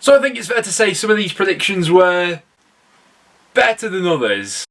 So I think it's fair to say some of these predictions were better than others.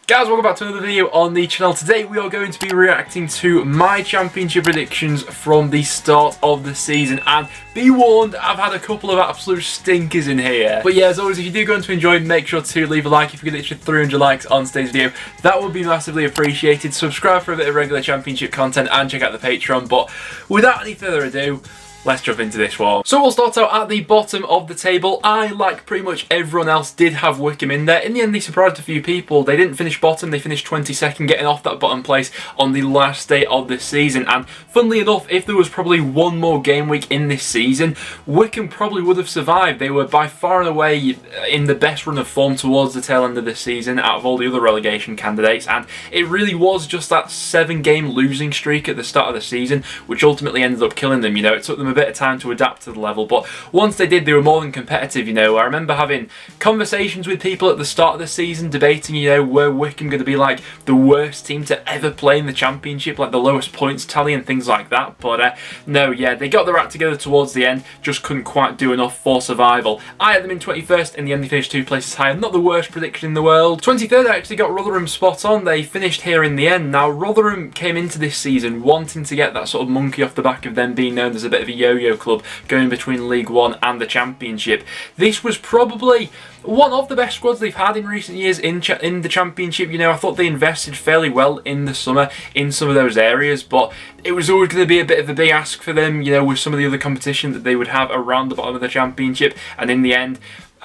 Guys, welcome back to another video on the channel. Today we are going to be reacting to my championship predictions from the start of the season, and be warned, I've had a couple of absolute stinkers in here. But yeah, as always, if you do go on to enjoy, make sure to leave a like. If we get to 300 likes on today's video, that would be massively appreciated. Subscribe for a bit of regular championship content and check out the Patreon. But without any further ado, let's jump into this one. So we'll start out at the bottom of the table. I, like pretty much everyone else, did have Wickham in there. In the end, they surprised a few people. They didn't finish bottom, they finished 22nd, getting off that bottom place on the last day of the season. And funnily enough, if there was probably one more game week in this season, Wickham probably would have survived. They were by far and away in the best run of form towards the tail end of the season out of all the other relegation candidates. And it really was just that 7-game losing streak at the start of the season, which ultimately ended up killing them. You know, it took them a bit of time to adapt to the level, but once they did, they were more than competitive. You know, I remember having conversations with people at the start of the season debating, you know, were Wickham going to be like the worst team to ever play in the championship, like the lowest points tally and things like that. But no, yeah, they got their act together towards the end, just couldn't quite do enough for survival. I had them in 21st, in the end they finished 2 places higher. Not the worst prediction in the world. 23rd, I actually got Rotherham spot on. They finished here in the end. Now, Rotherham came into this season wanting to get that sort of monkey off the back of them being known as a bit of a yo-yo club going between League One and the Championship. This was probably one of the best squads they've had in recent years in the Championship. You know, I thought they invested fairly well in the summer in some of those areas, but it was always going to be a bit of a big ask for them, you know, with some of the other competition that they would have around the bottom of the Championship. And in the end,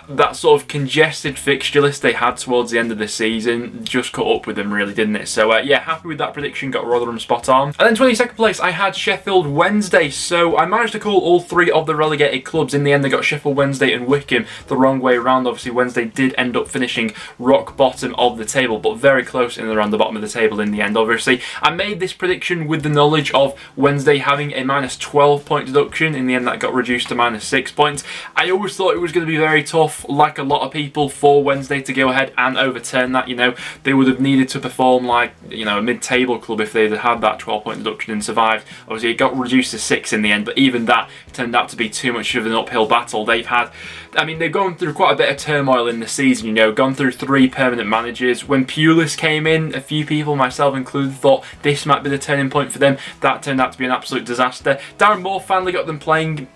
that sort of congested fixture list they had towards the end of the season just caught up with them, really, didn't it? So yeah, happy with that prediction, got Rotherham spot on. And then 22nd place, I had Sheffield Wednesday, so I managed to call all 3 of the relegated clubs. In the end, they got Sheffield Wednesday and Wickham the wrong way around. Obviously, Wednesday did end up finishing rock bottom of the table, but very close in and around the bottom of the table in the end. Obviously, I made this prediction with the knowledge of Wednesday having a minus 12 point deduction. In the end, that got reduced to minus 6 points. I always thought it was going to be very tough, like a lot of people, for Wednesday to go ahead and overturn that. You know, they would have needed to perform like, you know, a mid-table club if they'd had that 12-point deduction and survived. Obviously, it got reduced to 6 in the end, but even that turned out to be too much of an uphill battle. They've had, I mean, they've gone through quite a bit of turmoil in the season, you know, gone through 3 permanent managers. When Pulis came in, a few people, myself included, thought this might be the turning point for them. That turned out to be an absolute disaster. Darren Moore finally got them playing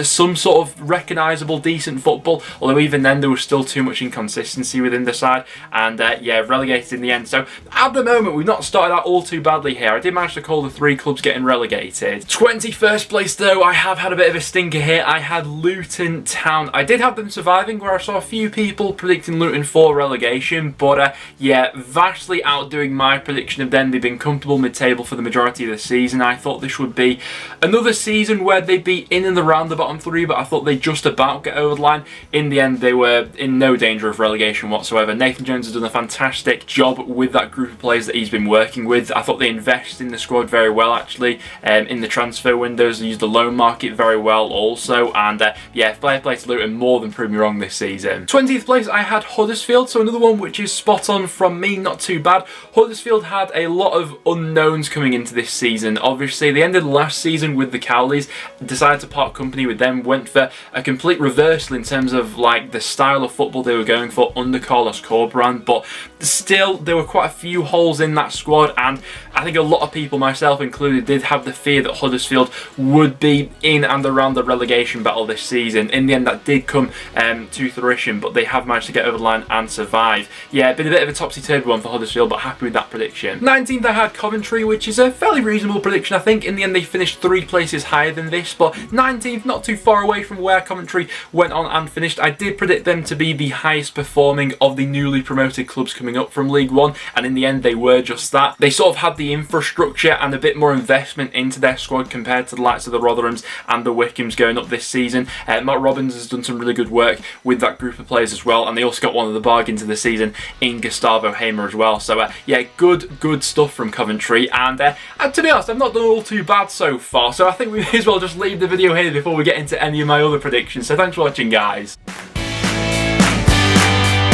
some sort of recognisable, decent football, although even then there was still too much inconsistency within the side, and yeah, relegated in the end. So at the moment, we've not started out all too badly here. I did manage to call the 3 clubs getting relegated. 21st place though, I have had a bit of a stinker here. I had Luton Town. I did have them surviving, where I saw a few people predicting Luton for relegation, but yeah, vastly outdoing my prediction of them. They've been comfortable mid-table for the majority of the season. I thought this would be another season where they'd be in and around the bottom 3, but I thought they'd just about get over the line. In the end, they were in no danger of relegation whatsoever. Nathan Jones has done a fantastic job with that group of players that he's been working with. I thought they invested in the squad very well, actually, in the transfer windows. They used the loan market very well also, and yeah, fair play to Luton, more than proved me wrong this season. 20th place, I had Huddersfield, so another one which is spot on from me, not too bad. Huddersfield had a lot of unknowns coming into this season. Obviously, they ended last season with the Cowleys, decided to part company with them, went for a complete reversal in terms of like the style of football they were going for under Carlos Corberán, but still there were quite a few holes in that squad, and I think a lot of people, myself included, did have the fear that Huddersfield would be in and around the relegation battle this season. In the end, that did come to fruition, but they have managed to get over the line and survive. Yeah, been a bit of a topsy-turvy one for Huddersfield, but happy with that prediction. 19th, I had Coventry, which is a fairly reasonable prediction, I think. In the end, they finished 3 places higher than this, but 19th, not too far away from where Coventry went on and finished. I did predict them to be the highest performing of the newly promoted clubs coming up from League One, and in the end they were just that. They sort of had the infrastructure and a bit more investment into their squad compared to the likes of the Rotherhams and the Wickhams going up this season. Matt Robbins has done some really good work with that group of players as well, and they also got one of the bargains of the season in Gustavo Hamer as well. So yeah, good stuff from Coventry, and to be honest, I've not done all too bad so far, so I think we may as well just leave the video here before we get into any of my other predictions. So thanks for watching, guys.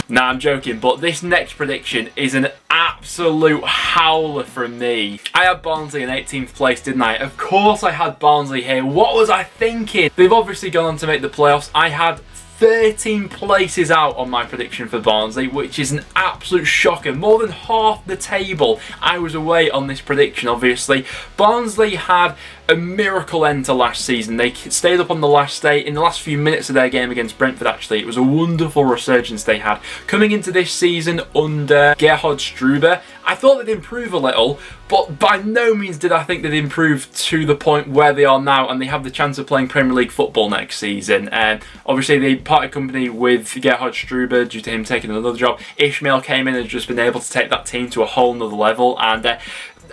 Nah, I'm joking, but this next prediction is an absolute absolute howler from me. I had Barnsley in 18th place, didn't I? Of course I had Barnsley here. What was I thinking? They've obviously gone on to make the playoffs. I had 13 places out on my prediction for Barnsley, which is an absolute shocker. More than half the table I was away on this prediction, obviously. Barnsley had a miracle end to last season. They stayed up on the last day in the last few minutes of their game against Brentford, actually. It was a wonderful resurgence they had. Coming into this season under Gerhard Struber, I thought they'd improve a little, but by no means did I think they'd improve to the point where they are now, and they have the chance of playing Premier League football next season. Obviously, they parted company with Gerhard Struber due to him taking another job. Ishmael came in and has just been able to take that team to a whole nother level, and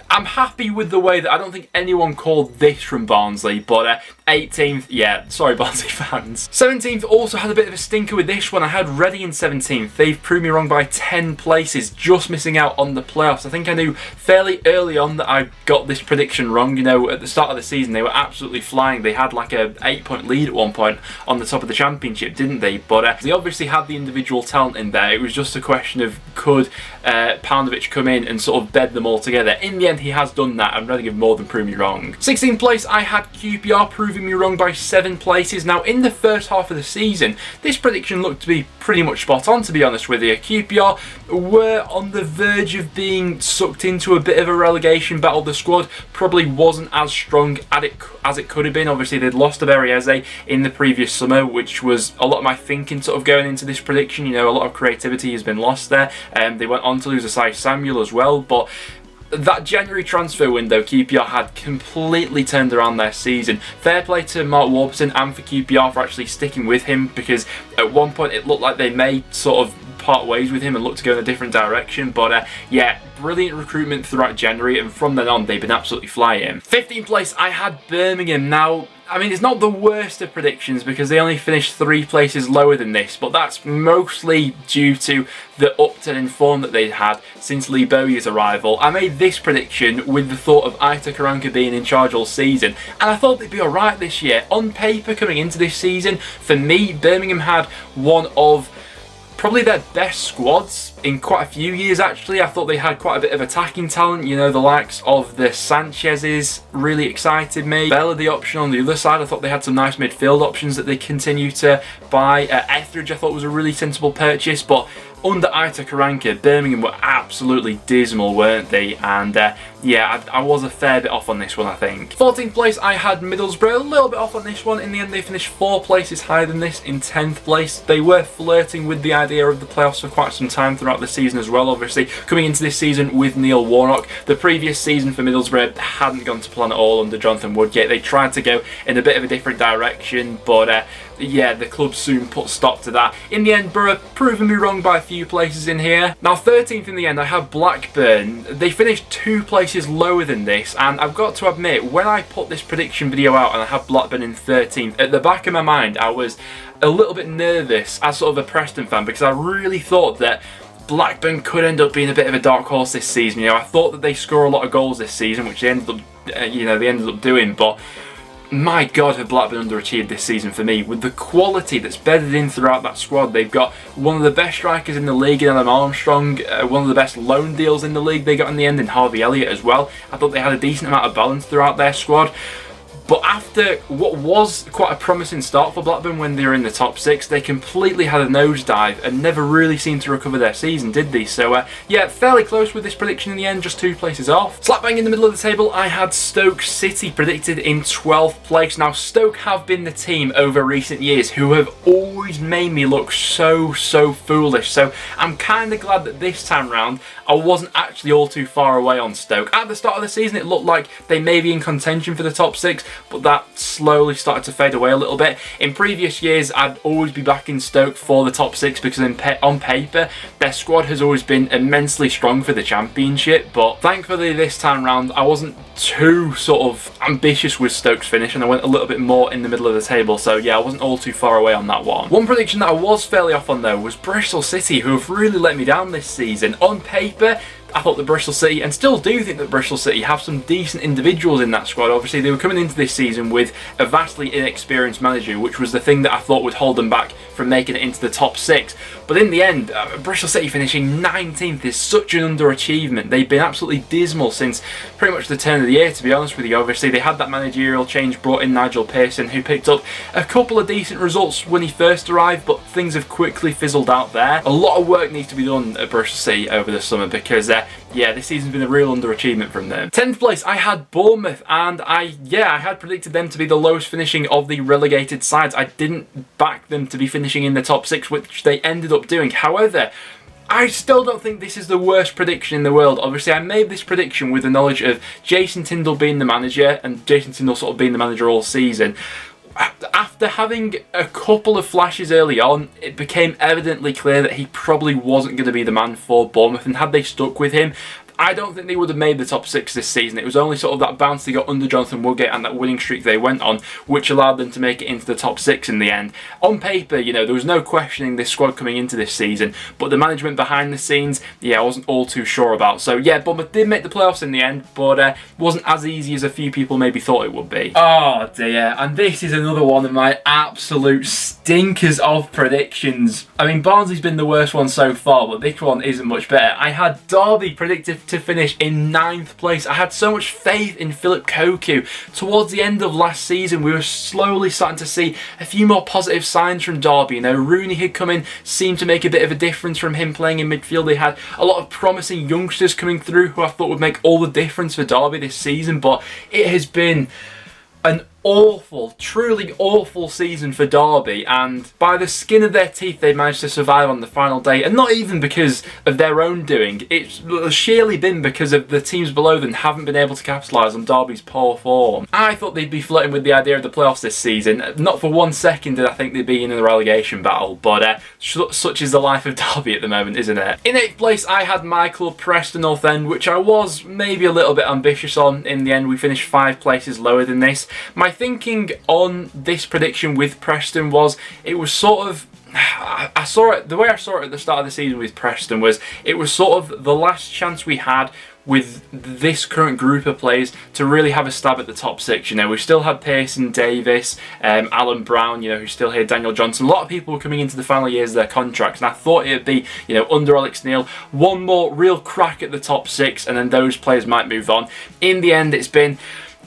I'm happy with the way that I don't think anyone called this from Barnsley, but 18th, yeah, sorry Barnsley fans. 17th also had a bit of a stinker with this one. I had Reading in 17th. They've proved me wrong by 10 places, just missing out on the playoffs. I think I knew fairly early on that I got this prediction wrong. You know, at the start of the season, they were absolutely flying. They had like a 8-point lead at one point on the top of the championship, didn't they? But they obviously had the individual talent in there. It was just a question of could Paunovic come in and sort of bed them all together. In the end, he has done that, and Reading have more than proved me wrong. 16th place, I had QPR, proving me wrong by 7 places. Now, in the first half of the season, this prediction looked to be pretty much spot on, to be honest with you. QPR were on the verge of being sucked into a bit of a relegation battle. The squad probably wasn't as strong as it could have been. Obviously, they'd lost to Berriese in the previous summer, which was a lot of my thinking sort of going into this prediction. You know, a lot of creativity has been lost there. They went on to lose Asai Samuel as well, but that January transfer window, QPR had completely turned around their season. Fair play to Mark Warburton and for QPR for actually sticking with him, because at one point it looked like they may sort of part ways with him and look to go in a different direction. But yeah, brilliant recruitment throughout January, and from then on they've been absolutely flying. 15th place, I had Birmingham. Now, I mean, it's not the worst of predictions because they only finished 3 places lower than this, but that's mostly due to the upturn in form that they'd had since Lee Bowyer's arrival. I made this prediction with the thought of Aitor Karanka being in charge all season, and I thought they'd be alright this year. On paper, coming into this season, for me, Birmingham had one of probably their best squads in quite a few years, actually. I thought they had quite a bit of attacking talent. You know, the likes of the Sanchez's really excited me. Bella, the option on the other side, I thought they had some nice midfield options that they continue to buy. Etheridge, I thought was a really sensible purchase, but under Aitor Karanka, Birmingham were absolutely dismal, weren't they? And yeah, I was a fair bit off on this one, I think. 14th place, I had Middlesbrough, a little bit off on this one. In the end, they finished 4 places higher than this in 10th place. They were flirting with the idea of the playoffs for quite some time throughout the season as well, obviously. Coming into this season with Neil Warnock, the previous season for Middlesbrough hadn't gone to plan at all under Jonathan Woodgate. They tried to go in a bit of a different direction, but yeah, the club soon put stop to that. In the end, Borough proving me wrong by a few places in here. Now, 13th in the end, I had Blackburn. They finished 2 places lower than this, and I've got to admit, when I put this prediction video out and I had Blackburn in 13th, at the back of my mind, I was a little bit nervous as sort of a Preston fan, because I really thought that Blackburn could end up being a bit of a dark horse this season. You know, I thought that they score a lot of goals this season, which they ended up, they ended up doing, but my God, have Blackburn underachieved this season for me. With the quality that's bedded in throughout that squad, they've got one of the best strikers in the league in Adam Armstrong, one of the best loan deals in the league they got in the end in Harvey Elliott as well. I thought they had a decent amount of balance throughout their squad. But after what was quite a promising start for Blackburn when they were in the top 6, they completely had a nosedive and never really seemed to recover their season, did they? So yeah, fairly close with this prediction in the end, just 2 places off. Slap bang in the middle of the table, I had Stoke City predicted in 12th place. Now, Stoke have been the team over recent years who have always made me look so foolish. So I'm kind of glad that this time round I wasn't actually all too far away on Stoke. At the start of the season, it looked like they may be in contention for the top 6, but that slowly started to fade away a little bit. In previous years, I'd always be backing Stoke for the top 6 because on paper, their squad has always been immensely strong for the Championship. But thankfully this time round, I wasn't too sort of ambitious with Stoke's finish, and I went a little bit more in the middle of the table. So yeah, I wasn't all too far away on that one. One prediction that I was fairly off on though was Bristol City, who have really let me down this season. On paper, I thought that Bristol City, and still do think that Bristol City, have some decent individuals in that squad. Obviously, they were coming into this season with a vastly inexperienced manager, which was the thing that I thought would hold them back from making it into the top 6. But in the end, Bristol City finishing 19th is such an underachievement. They've been absolutely dismal since pretty much the turn of the year, to be honest with you. Obviously, they had that managerial change, brought in Nigel Pearson, who picked up a couple of decent results when he first arrived, but things have quickly fizzled out there. A lot of work needs to be done at Bristol City over the summer because, yeah, this season's been a real underachievement from them. 10th place, I had Bournemouth, and I had predicted them to be the lowest finishing of the relegated sides. I didn't back them to be finishing in the top 6, which they ended up doing. However, I still don't think this is the worst prediction in the world. Obviously, I made this prediction with the knowledge of Jason Tindall being the manager, and Jason Tindall sort of being the manager all season. After having a couple of flashes early on, it became evidently clear that he probably wasn't going to be the man for Bournemouth, and had they stuck with him, I don't think they would have made the top 6 this season. It was only sort of that bounce they got under Jonathan Woodgate and that winning streak they went on, which allowed them to make it into the top 6 in the end. On paper, you know, there was no questioning this squad coming into this season, but the management behind the scenes, yeah, I wasn't all too sure about. So yeah, Bournemouth did make the playoffs in the end, but wasn't as easy as a few people maybe thought it would be. Oh dear, and this is another one of my absolute stinkers of predictions. I mean, Barnsley's been the worst one so far, but this one isn't much better. I had Derby predicted to finish in 9th place. I had so much faith in Philip Koku. Towards the end of last season, we were slowly starting to see a few more positive signs from Derby. You know, Rooney had come in, seemed to make a bit of a difference from him playing in midfield. They had a lot of promising youngsters coming through who I thought would make all the difference for Derby this season, but it has been an awful, truly awful season for Derby, and by the skin of their teeth they managed to survive on the final day, and not even because of their own doing. It's sheerly been because of the teams below them haven't been able to capitalise on Derby's poor form. I thought they'd be flirting with the idea of the playoffs this season. Not for 1 second did I think they'd be in a relegation battle, but such is the life of Derby at the moment, isn't it? In 8th place I had my club Preston North End, which I was maybe a little bit ambitious on. In the end we finished 5 places lower than this. My thinking on this prediction with Preston was, it was sort of, I saw it, the way I saw it at the start of the season with Preston was, it was sort of the last chance we had with this current group of players to really have a stab at the top 6. You know, we still had Pearson, Davis, Alan Brown, you know, who's still here, Daniel Johnson. A lot of people were coming into the final years of their contracts, and I thought it would be, you know, under Alex Neil, one more real crack at the top 6, and then those players might move on. In the end,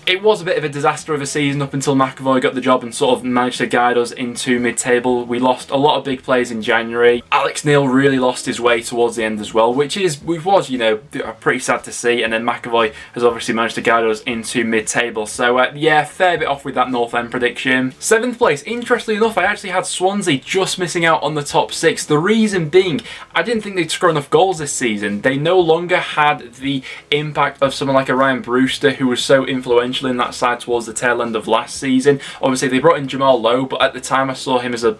it was a bit of a disaster of a season up until McAvoy got the job and sort of managed to guide us into mid-table. We lost a lot of big players in January. Alex Neil really lost his way towards the end as well, which was, you know, pretty sad to see. And then McAvoy has obviously managed to guide us into mid-table. So yeah, fair bit off with that North End prediction. 7th place, interestingly enough, I actually had Swansea just missing out on the top 6. The reason being, I didn't think they'd score enough goals this season. They no longer had the impact of someone like a Ryan Brewster, who was so influential in that side towards the tail end of last season. Obviously they brought in Jamal Lowe, but at the time I saw him as a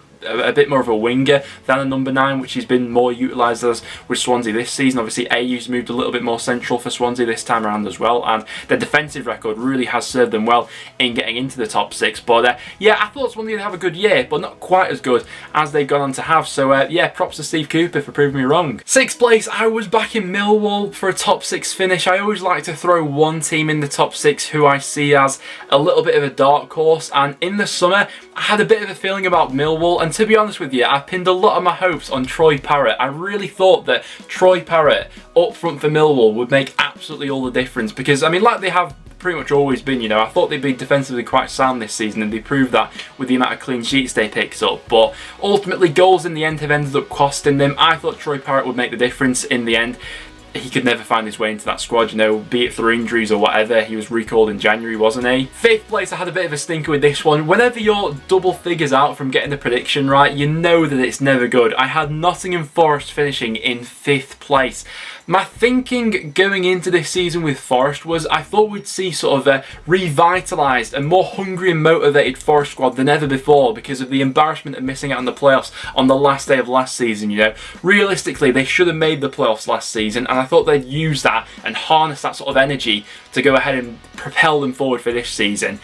bit more of a winger than a number 9, which he's been more utilised as with Swansea this season. Obviously AU's moved a little bit more central for Swansea this time around as well, and their defensive record really has served them well in getting into the top 6. But yeah, I thought Swansea would have a good year, but not quite as good as they've gone on to have. So yeah, props to Steve Cooper for proving me wrong. 6th place, I was back in Millwall for a top 6 finish. I always like to throw one team in the top 6 who I see as a little bit of a dark horse, and in the summer I had a bit of a feeling about Millwall, and to be honest with you, I pinned a lot of my hopes on Troy Parrott. I really thought that Troy Parrott up front for Millwall would make absolutely all the difference, because I mean, like they have pretty much always been, you know, I thought they'd be defensively quite sound this season, and they proved that with the amount of clean sheets they picked up. But ultimately goals in the end have ended up costing them. I thought Troy Parrott would make the difference in the end. He could never find his way into that squad, you know, be it through injuries or whatever. He was recalled in January, wasn't he? 5th place, I had a bit of a stinker with this one. Whenever you're double figures out from getting the prediction right, you know that it's never good. I had Nottingham Forest finishing in 5th place. My thinking going into this season with Forest was, I thought we'd see sort of a revitalised and more hungry and motivated Forest squad than ever before, because of the embarrassment of missing out on the playoffs on the last day of last season. You know, realistically they should have made the playoffs last season, and I thought they'd use that and harness that sort of energy to go ahead and propel them forward for this season.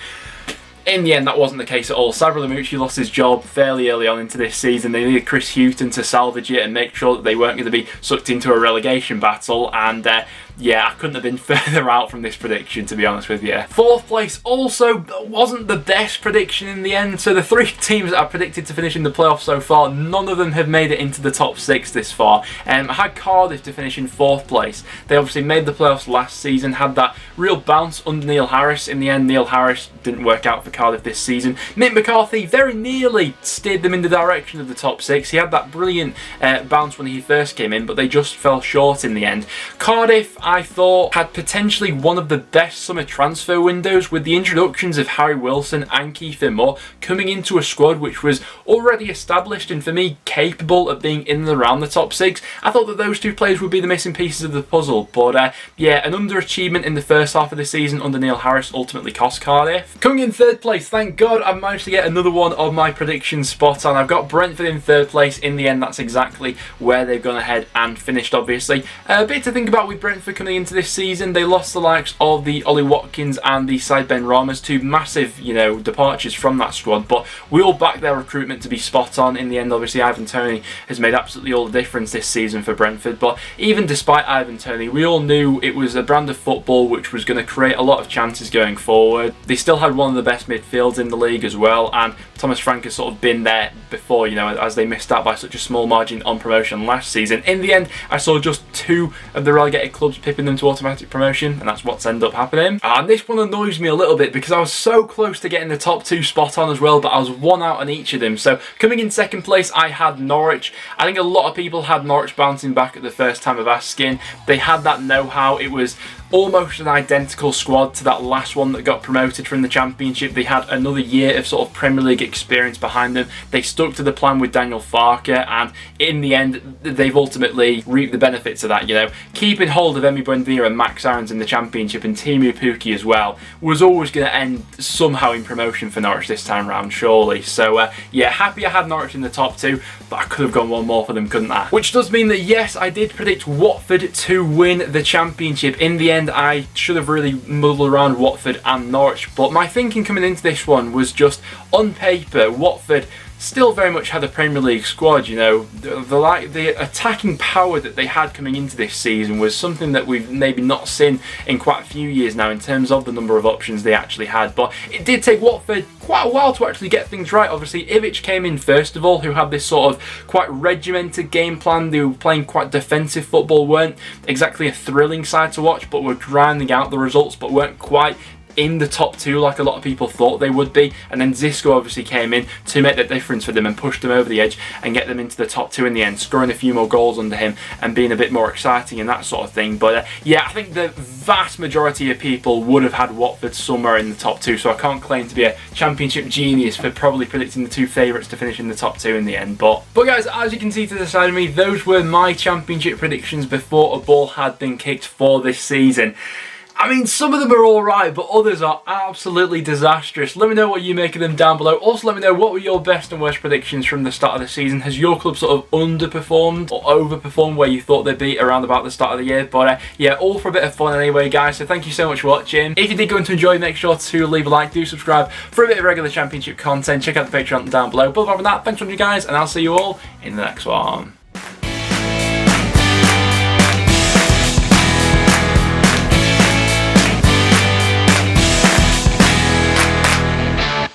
In the end, that wasn't the case at all. Sabri Lamucci lost his job fairly early on into this season. They needed Chris Hughton to salvage it and make sure that they weren't going to be sucked into a relegation battle. And yeah, I couldn't have been further out from this prediction, to be honest with you. Fourth place also wasn't the best prediction in the end. So the 3 teams that I predicted to finish in the playoffs so far, none of them have made it into the top 6 this far. I had Cardiff to finish in 4th place. They obviously made the playoffs last season, had that real bounce under Neil Harris. In the end, Neil Harris didn't work out for Cardiff this season. Mick McCarthy very nearly steered them in the direction of the top 6. He had that brilliant bounce when he first came in, but they just fell short in the end. Cardiff, I thought, had potentially one of the best summer transfer windows, with the introductions of Harry Wilson and Kiefer Moore coming into a squad which was already established and, for me, capable of being in and around the top 6. I thought that those 2 players would be the missing pieces of the puzzle, but yeah, an underachievement in the first half of the season under Neil Harris ultimately cost Cardiff. Coming in 3rd place, thank God I managed to get another one of my predictions spot on. I've got Brentford in 3rd place. In the end, that's exactly where they've gone ahead and finished, obviously. A bit to think about with Brentford coming into this season. They lost the likes of the Ollie Watkins and the Said Ben Ramas, 2 massive, departures from that squad, but we all back their recruitment to be spot on. In the end, obviously, Ivan Toney has made absolutely all the difference this season for Brentford, but even despite Ivan Toney, we all knew it was a brand of football which was going to create a lot of chances going forward. They still had one of the best midfields in the league as well, and Thomas Frank has sort of been there before, as they missed out by such a small margin on promotion last season. In the end, I saw just 2 of the relegated clubs pipping them to automatic promotion, and that's what's ended up happening. And this one annoys me a little bit because I was so close to getting the top 2 spot on as well, but I was 1 out on each of them. So coming in 2nd place, I had Norwich. I think a lot of people had Norwich bouncing back at the first time of asking. They had that know-how. It was almost an identical squad to that last one that got promoted from the Championship. They had another year of sort of Premier League experience behind them. They stuck to the plan with Daniel Farke, and in the end, they've ultimately reaped the benefits of that. Keeping hold of Emi Buendia and Max Aarons in the Championship, and Timu Pukki as well, was always going to end somehow in promotion for Norwich this time round, surely. So yeah, happy I had Norwich in the top 2, but I could have gone one more for them, couldn't I? Which does mean that yes, I did predict Watford to win the Championship. In the end, I should have really muddled around Watford and Norwich, but my thinking coming into this one was just, on paper, Watford still very much had a Premier League squad. The attacking power that they had coming into this season was something that we've maybe not seen in quite a few years now in terms of the number of options they actually had. But it did take Watford quite a while to actually get things right. Obviously, Ivic came in first of all, who had this sort of quite regimented game plan. They were playing quite defensive football, weren't exactly a thrilling side to watch, but were grinding out the results, but weren't quite in the top 2 like a lot of people thought they would be. And then Zisco obviously came in to make the difference for them and pushed them over the edge and get them into the top 2 in the end, scoring a few more goals under him and being a bit more exciting and that sort of thing. But yeah, I think the vast majority of people would have had Watford somewhere in the top 2, so I can't claim to be a Championship genius for probably predicting the 2 favourites to finish in the top 2 in the end. But guys, as you can see to the side of me, those were my Championship predictions before a ball had been kicked for this season. I mean, some of them are alright, but others are absolutely disastrous. Let me know what you make of them down below. Also, let me know what were your best and worst predictions from the start of the season. Has your club sort of underperformed or overperformed where you thought they'd be around about the start of the year? But yeah, all for a bit of fun anyway, guys. So thank you so much for watching. If you did go on to enjoy, make sure to leave a like, do subscribe for a bit of regular Championship content. Check out the Patreon down below. But other than that, thanks for watching, guys, and I'll see you all in the next one.